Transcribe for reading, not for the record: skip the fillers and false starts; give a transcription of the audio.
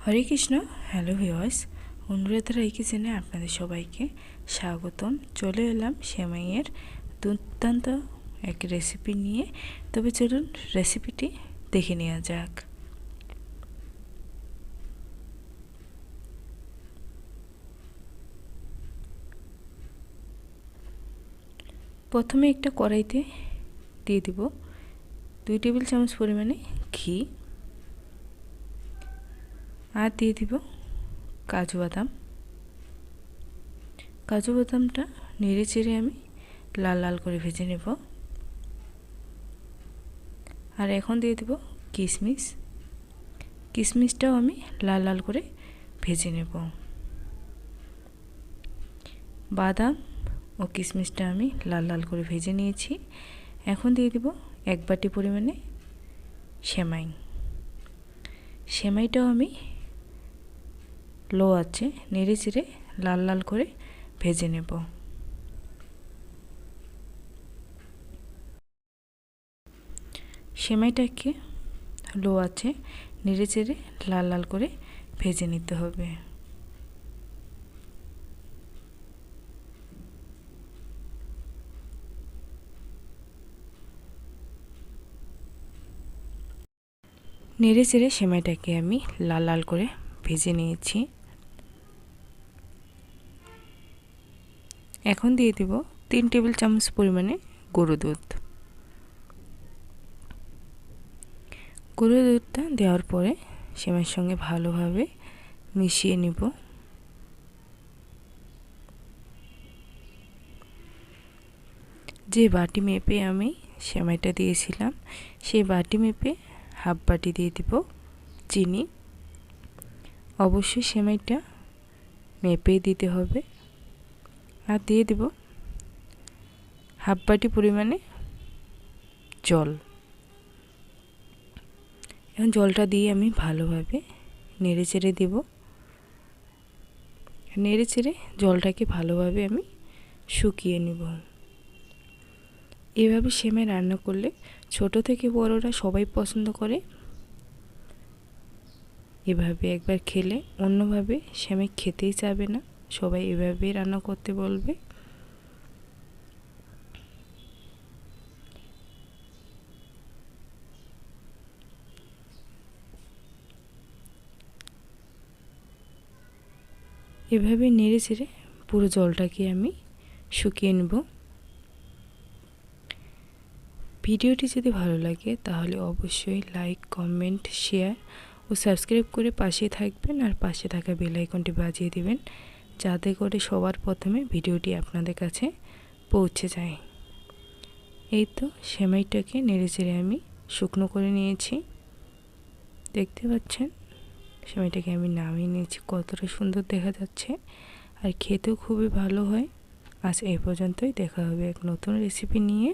হরে Krishna. Hello viewers, অনুরাধারাই কিচেনে আপনাদের সবাইকে স্বাগতম। চলে এলাম সেমাইয়ের দুর্দান্ত এক রেসিপি নিয়ে। তবে চলুন রেসিপিটি দেখে নেওয়া যাক। প্রথমে একটা কড়াইতে দিয়ে দিব 2 টেবিল চামচ পরিমাণে ঘি, আর দিয়ে দিব কাজু বাদাম। কাজু বাদামটা নেড়ে চেড়ে আমি লাল লাল করে ভেজে নেব। আর এখন দিয়ে দেব কিশমিশ। কিশমিশটাও আমি লাল লাল করে ভেজে নেব। বাদাম ও কিশমিশটা আমি লাল লাল করে ভেজে নিয়েছি। এখন দিয়ে দেব 1 বাটি পরিমাণে সেমাই। সেমাইটাও আমি লো আছে নেড়ে চেড়ে লাল লাল করে ভেজে নেব। সেমাইটাকে লো আছে নেড়ে চেড়ে লাল লাল করে ভেজে নিতে হবে। নেড়ে চেড়ে সেমাইটাকে আমি লাল লাল করে ভেজে নিয়েছি। এখন দিয়ে দিব 3 টেবিল চামচ পরিমাণে গুঁড়ো দুধ। গুঁড়ো দুধটা দেওয়ার পরে সেমাইয়ের সঙ্গে ভালোভাবে মিশিয়ে নিব। যে বাটি মেপে আমি সেমাইটা দিয়েছিলাম সেই বাটি মেপে হাফ বাটি দিয়ে দিব চিনি। অবশ্যই সেমাইটা মেপে দিতে হবে। আর দিয়ে দিব হাফ বাটি পরিমাণে জল। এখন জলটা দিয়ে আমি ভালোভাবে নেড়ে চেড়ে দেব। নেড়ে চেড়ে জলটাকে ভালোভাবে আমি শুকিয়ে নেব। এভাবে সেমাই রান্না করলে ছোট থেকে বড়রা সবাই পছন্দ করে। এভাবে একবার খেলে অন্যভাবে সেমাই খেতেই চাবে না, সবাই এভাবেই রান্না করতে বলবে। এভাবে নেড়ে চেড়ে পুরো জলটাকে আমি শুকিয়ে নেব। ভিডিওটি যদি ভালো লাগে তাহলে অবশ্যই লাইক, কমেন্ট, শেয়ার ও সাবস্ক্রাইব করে পাশে থাকবেন। আর পাশে থাকা বেল আইকনটি বাজিয়ে দিবেন যাতে করে সবার প্রথমে ভিডিওটি আপনাদের কাছে পৌঁছে যায়। এই তো সেমাইটাকে নেড়ে চেড়ে আমি শুকনো করে নিয়েছি। দেখতে পাচ্ছেন সেমাইটাকে আমি নামিয়ে নিয়েছি। কতটা সুন্দর দেখা যাচ্ছে আর খেতেও খুবই ভালো হয়। আজ এই পর্যন্তই। দেখা হবে এক নতুন রেসিপি নিয়ে।